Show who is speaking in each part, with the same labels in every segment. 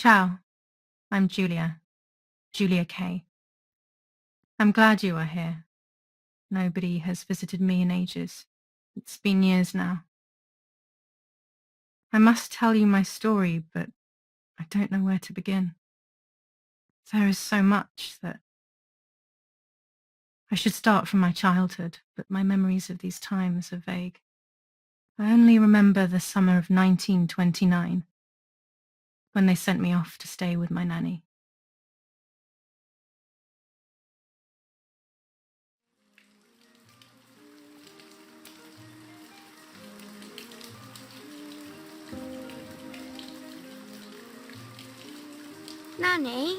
Speaker 1: Ciao, I'm Julia, Julia Kay. I'm glad you are here. Nobody has visited me in ages. It's been years now. I must tell you my story, but I don't know where to begin. There is so much that I should start from my childhood, but my memories of these times are vague. I only remember the summer of 1929, when they sent me off to stay with my nanny.
Speaker 2: Nanny,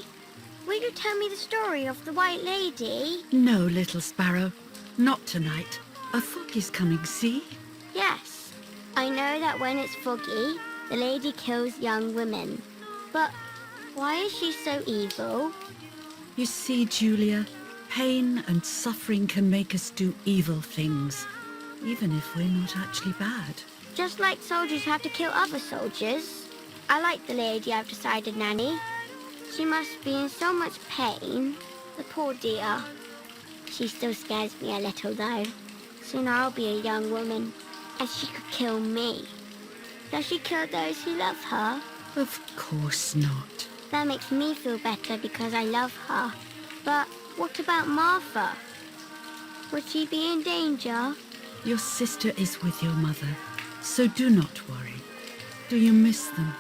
Speaker 2: will you tell me the story of the White Lady?
Speaker 3: No, little sparrow. Not tonight. A fog is coming, see?
Speaker 2: Yes. I know that when it's foggy, the lady kills young women. But why is she so evil?
Speaker 3: You see, Julia, pain and suffering can make us do evil things, even if we're not actually bad.
Speaker 2: Just like soldiers have to kill other soldiers. I like the lady I've decided, Nanny. She must be in so much pain. The poor dear. She still scares me a little, though. Soon I'll be a young woman, and she could kill me. Does she kill those who love her?
Speaker 3: Of course not.
Speaker 2: That makes me feel better because I love her. But what about Martha? Would she be in danger?
Speaker 3: Your sister is with your mother, so do not worry. Do you miss them?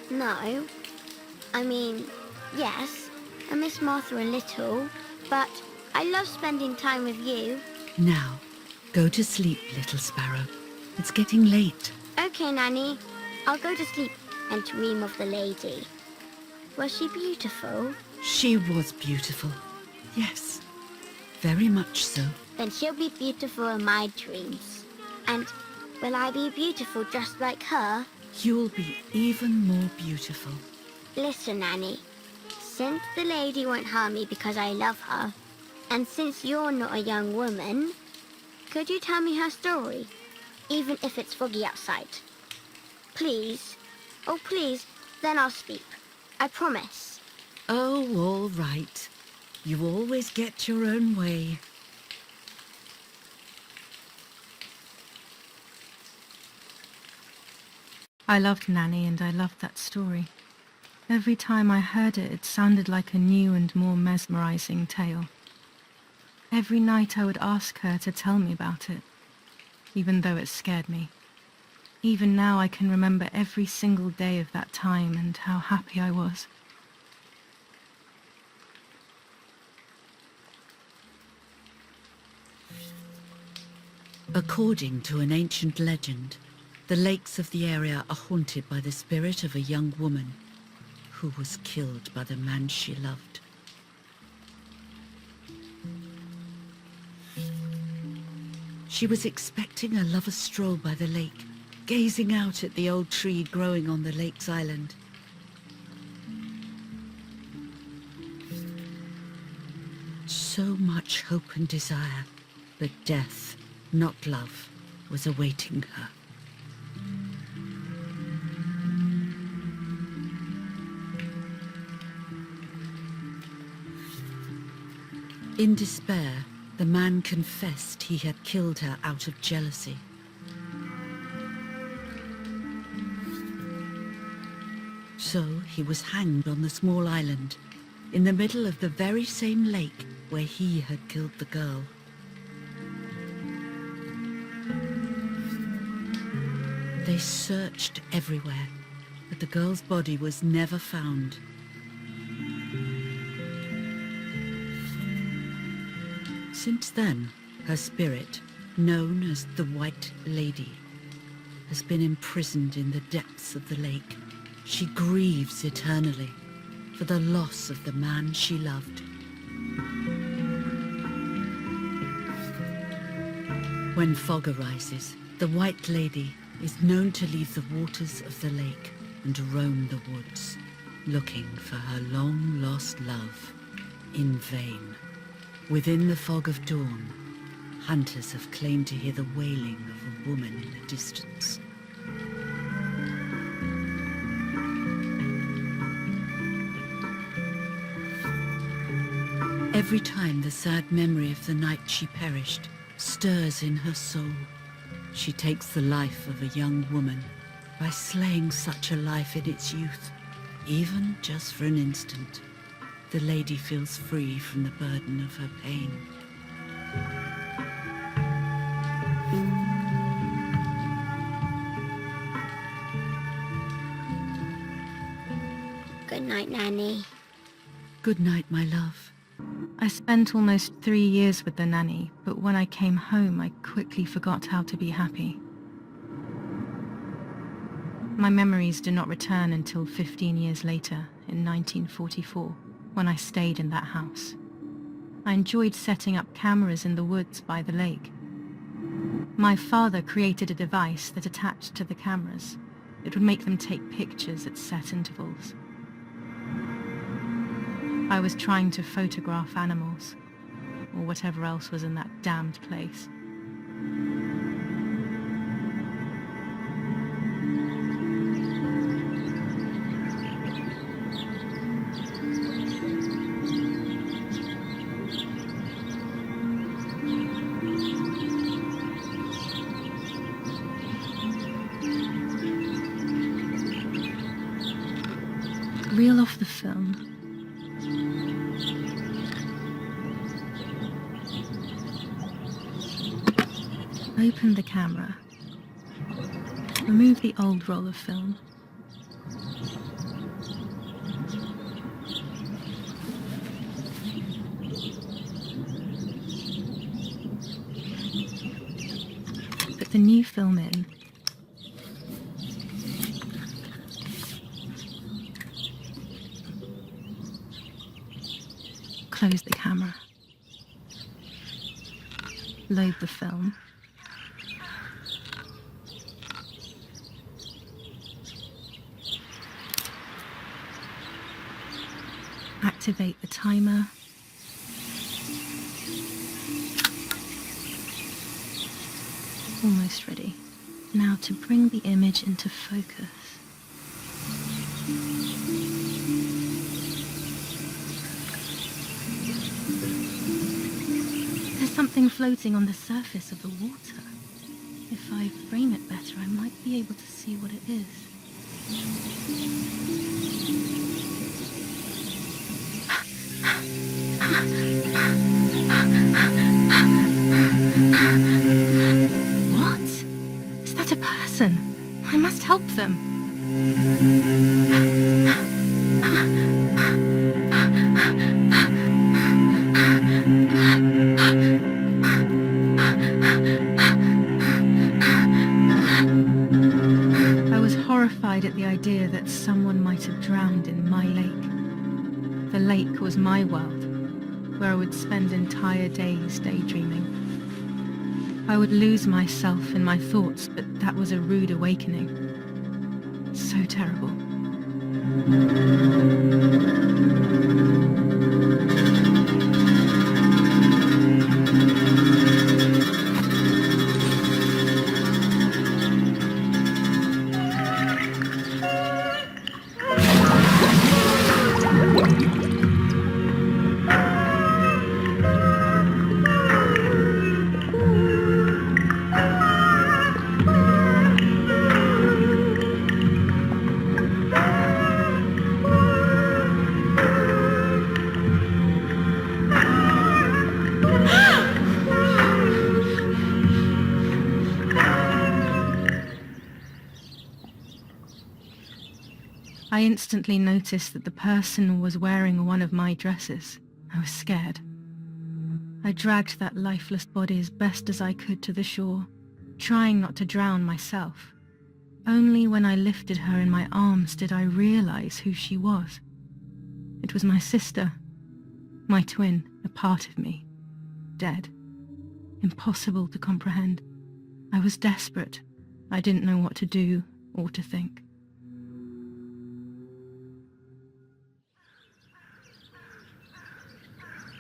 Speaker 2: No. I mean, yes, I miss Martha a little, but I love spending time with you.
Speaker 3: Now, go to sleep, little sparrow. It's getting late.
Speaker 2: Okay, Nanny. I'll go to sleep and dream of the lady. Was she beautiful?
Speaker 3: She was beautiful. Yes, very much so.
Speaker 2: Then she'll be beautiful in my dreams. And will I be beautiful just like her?
Speaker 3: You'll be even more beautiful.
Speaker 2: Listen, Nanny. Since the lady won't harm me because I love her, and since you're not a young woman, could you tell me her story, even if it's foggy outside? Please. Oh, please, then I'll sleep. I promise.
Speaker 3: Oh, all right. You always get your own way.
Speaker 1: I loved Nanny and I loved that story. Every time I heard it, it sounded like a new and more mesmerizing tale. Every night I would ask her to tell me about it, even though it scared me. Even now I can remember every single day of that time and how happy I was.
Speaker 3: According to an ancient legend, the lakes of the area are haunted by the spirit of a young woman who was killed by the man she loved. She was expecting a lover's stroll by the lake, gazing out at the old tree growing on the lake's island. So much hope and desire, but death, not love, was awaiting her. In despair, the man confessed he had killed her out of jealousy. So he was hanged on the small island, in the middle of the very same lake where he had killed the girl. They searched everywhere, but the girl's body was never found. Since then, her spirit, known as the White Lady, has been imprisoned in the depths of the lake. She grieves eternally for the loss of the man she loved. When fog arises, the White Lady is known to leave the waters of the lake and roam the woods, looking for her long-lost love in vain. Within the fog of dawn, hunters have claimed to hear the wailing of a woman in the distance. Every time the sad memory of the night she perished stirs in her soul, she takes the life of a young woman by slaying such a life in its youth. Even just for an instant, the lady feels free from the burden of her pain.
Speaker 2: Good night, Nanny.
Speaker 3: Good night, my love.
Speaker 1: I spent almost 3 years with the nanny, but when I came home, I quickly forgot how to be happy. My memories do not return until 15 years later, in 1944, when I stayed in that house. I enjoyed setting up cameras in the woods by the lake. My father created a device that attached to the cameras. It would make them take pictures at set intervals. I was trying to photograph animals, or whatever else was in that damned place. Reel off the film. Open the camera. Remove the old roll of film. Put the new film in. Close the camera. Load the film. Activate the timer. Almost ready. Now to bring the image into focus. There's something floating on the surface of the water. If I frame it better, I might be able to see what it is. What? Is that a person? I must help them. I was horrified at the idea that someone might have drowned in my lake. The lake was my world, where I would spend entire days daydreaming. I would lose myself in my thoughts, but that was a rude awakening. So terrible. I instantly noticed that the person was wearing one of my dresses. I was scared. I dragged that lifeless body as best as I could to the shore, trying not to drown myself. Only when I lifted her in my arms did I realize who she was. It was my sister, my twin, a part of me, dead. Impossible to comprehend. I was desperate. I didn't know what to do or to think.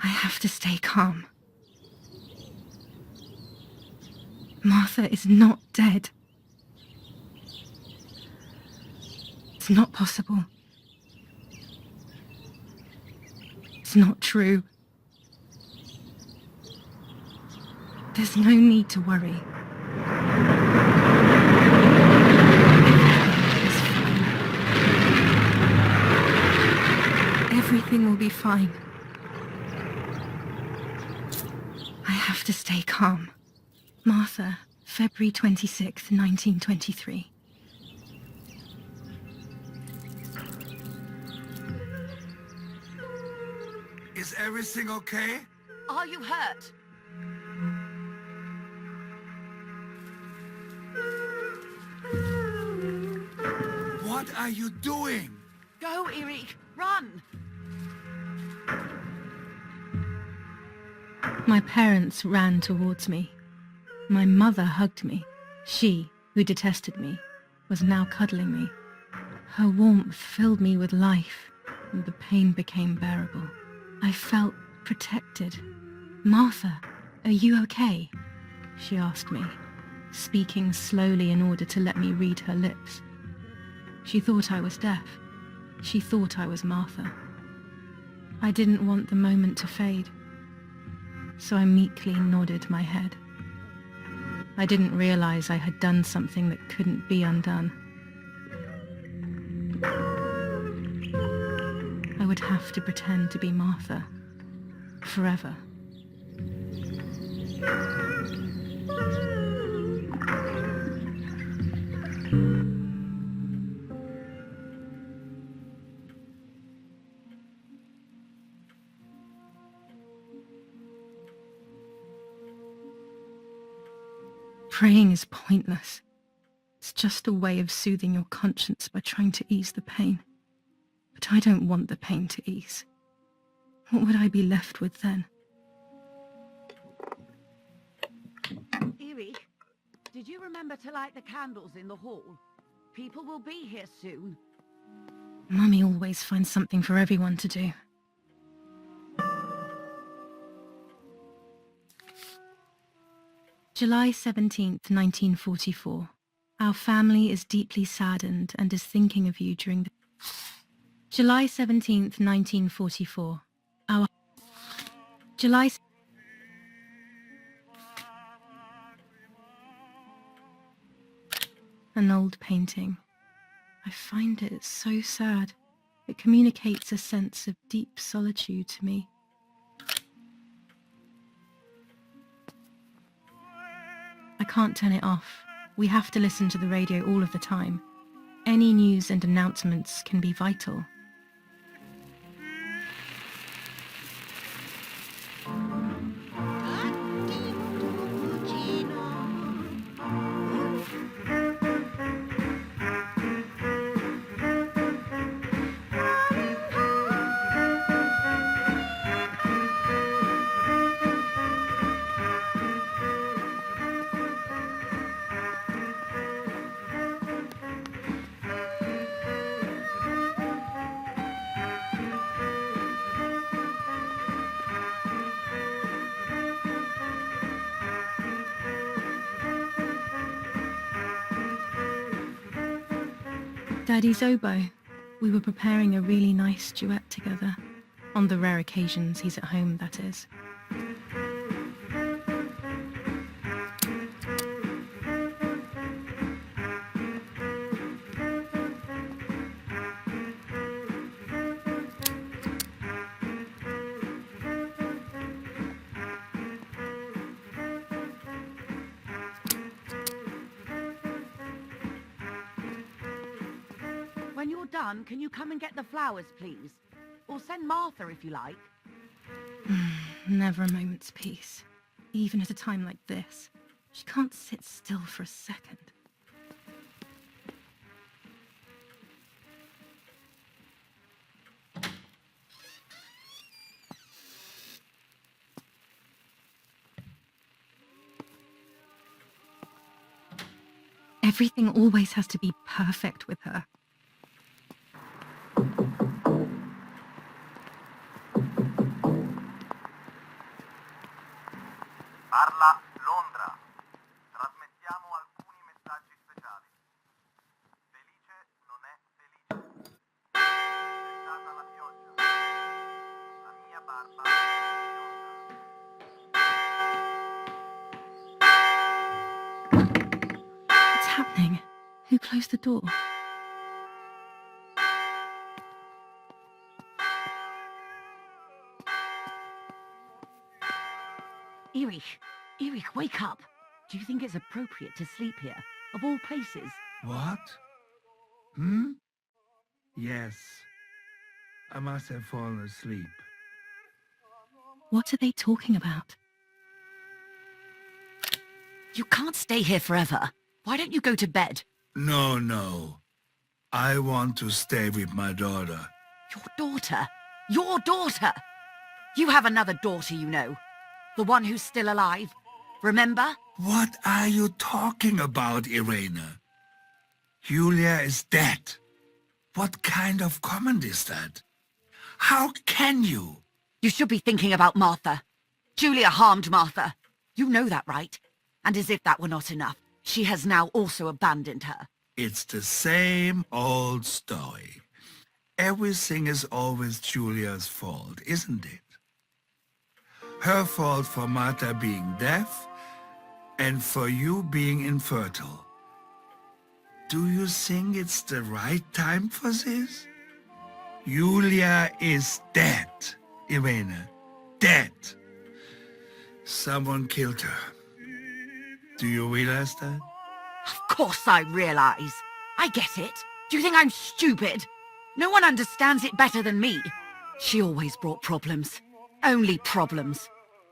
Speaker 1: I have to stay calm. Martha is not dead. It's not possible. It's not true. There's no need to worry. Everything will be fine. I have to stay calm. Martha, February 26th, 1923.
Speaker 4: Is everything okay?
Speaker 3: Are you hurt?
Speaker 4: What are you doing?
Speaker 3: Go, Eric! Run!
Speaker 1: My parents ran towards me. My mother hugged me. She, who detested me, was now cuddling me. Her warmth filled me with life, and the pain became bearable. I felt protected. Martha, are you okay? She asked me, speaking slowly in order to let me read her lips. She thought I was deaf. She thought I was Martha. I didn't want the moment to fade, so I meekly nodded my head. I didn't realize I had done something that couldn't be undone. I would have to pretend to be Martha forever. Praying is pointless. It's just a way of soothing your conscience by trying to ease the pain. But I don't want the pain to ease. What would I be left with then?
Speaker 3: Eric, did you remember to light the candles in the hall? People will be here soon.
Speaker 1: Mummy always finds something for everyone to do. July 17th, 1944. Our family is deeply saddened and is thinking of you during the... July 17th, 1944. Our... July... An old painting. I find it so sad. It communicates a sense of deep solitude to me. I can't turn it off. We have to listen to the radio all of the time. Any news and announcements can be vital. Daddy's oboe. We were preparing a really nice duet together. On the rare occasions he's at home, that is.
Speaker 3: When you're done, can you come and get the flowers, please? Or send Martha if you like.
Speaker 1: Never a moment's peace. Even at a time like this. She can't sit still for a second. Everything always has to be perfect with her.
Speaker 5: Parla Londra. Trasmettiamo alcuni messaggi speciali. Felice non è felice. C'è stata la pioggia. La mia barba è bionda.
Speaker 1: close the door?
Speaker 6: Erich, wake up. Do you think it's appropriate to sleep here, of all places?
Speaker 4: What? Yes. I must have fallen asleep.
Speaker 1: What are they talking about?
Speaker 6: You can't stay here forever. Why don't you go to bed?
Speaker 4: No. I want to stay with my daughter.
Speaker 6: Your daughter? Your daughter? You have another daughter, you know. The one who's still alive. Remember?
Speaker 4: What are you talking about, Irene? Julia is dead. What kind of comment is that? How can you?
Speaker 6: You should be thinking about Martha. Julia harmed Martha. You know that, right? And as if that were not enough, she has now also abandoned her.
Speaker 4: It's the same old story. Everything is always Julia's fault, isn't it? Her fault for Martha being deaf and for you being infertile. Do you think it's the right time for this? Julia is dead, Irene. Dead. Someone killed her. Do you realize that?
Speaker 6: Of course I realize. I get it. Do you think I'm stupid? No one understands it better than me. She always brought problems. Only problems.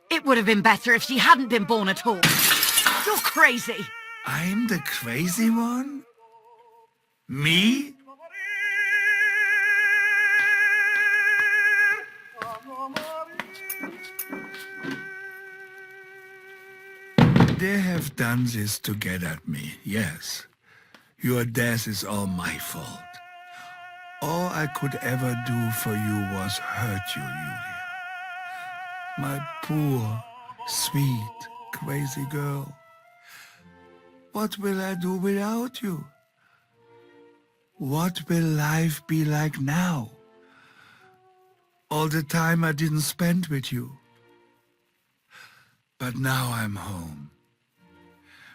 Speaker 6: It would have been better if she hadn't been born at all. You're crazy.
Speaker 4: I'm the crazy one? Me? They have done this to get at me, yes. Your death is all my fault. All I could ever do for you was hurt you, Julia. My poor, sweet, crazy girl. What will I do without you? What will life be like now? All the time I didn't spend with you. But now I'm home.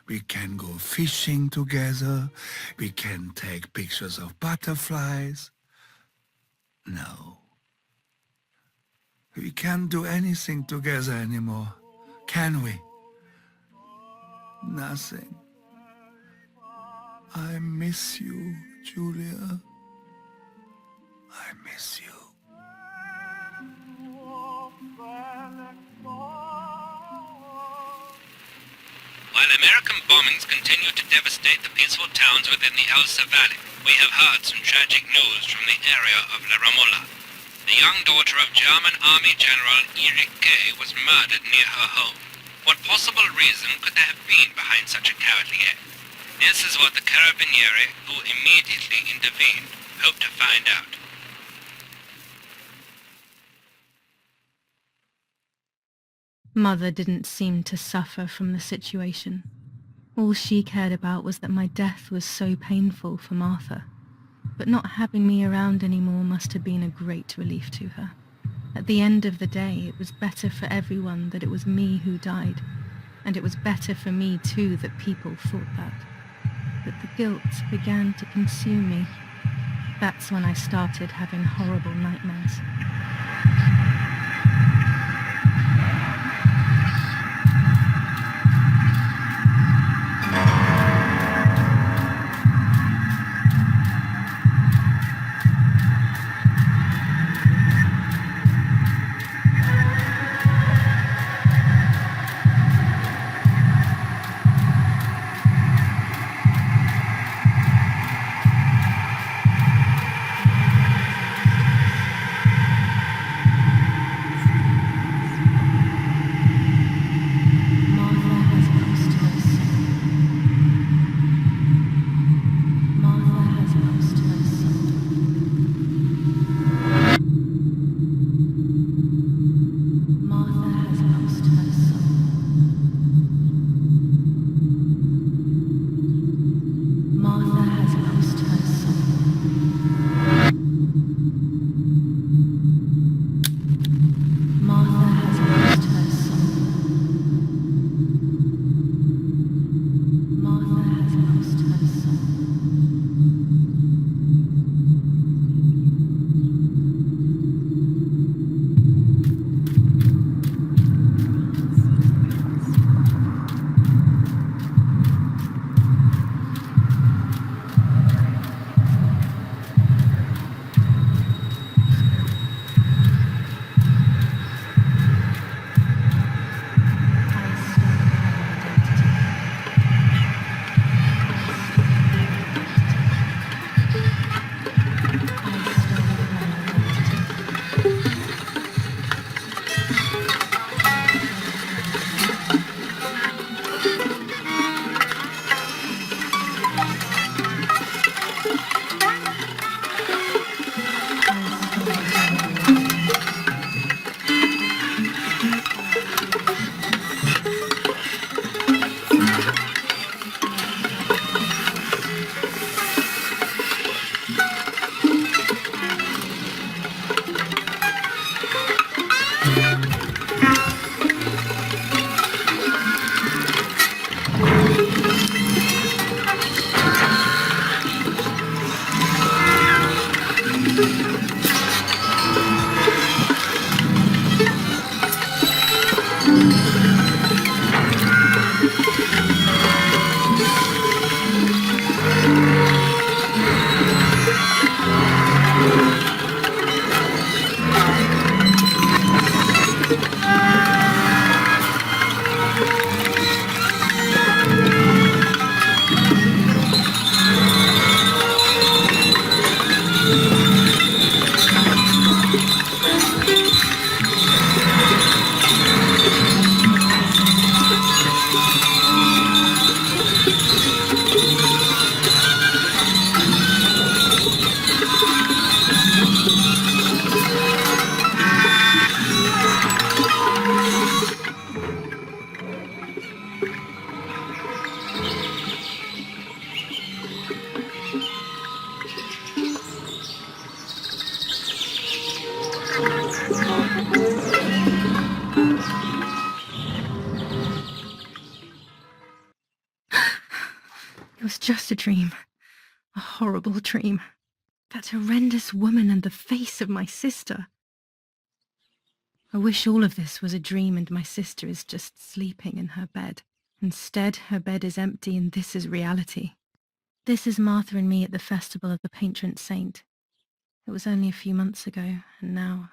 Speaker 4: We can go fishing together. We can take pictures of butterflies. No. We can't do anything together anymore, can we? Nothing. I miss you, Julia. I miss you.
Speaker 7: While American bombings continue to devastate the peaceful towns within the Elsa Valley, we have heard some tragic news from the area of La Ramola. The young daughter of German Army General Erich K. was murdered near her home. What possible reason could there have been behind such a cowardly act? This is what the Carabinieri, who immediately intervened, hope to find out.
Speaker 1: Mother didn't seem to suffer from the situation. All she cared about was that my death was so painful for Martha. But not having me around anymore must have been a great relief to her. At the end of the day, it was better for everyone that it was me who died. And it was better for me too that people thought that. But the guilt began to consume me. That's when I started having horrible nightmares. just a dream. A horrible dream. That horrendous woman and the face of my sister. I wish all of this was a dream and my sister is just sleeping in her bed. Instead, her bed is empty and this is reality. This is Martha and me at the festival of the patron saint. It was only a few months ago, and now...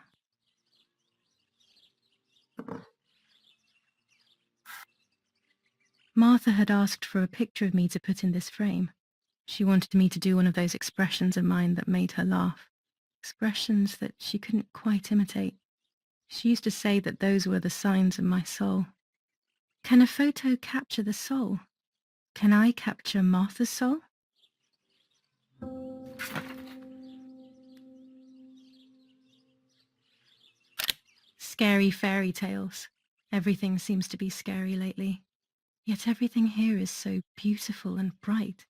Speaker 1: Martha had asked for a picture of me to put in this frame. She wanted me to do one of those expressions of mine that made her laugh. Expressions that she couldn't quite imitate. She used to say that those were the signs of my soul. Can a photo capture the soul? Can I capture Martha's soul? Scary fairy tales. Everything seems to be scary lately. Yet everything here is so beautiful and bright.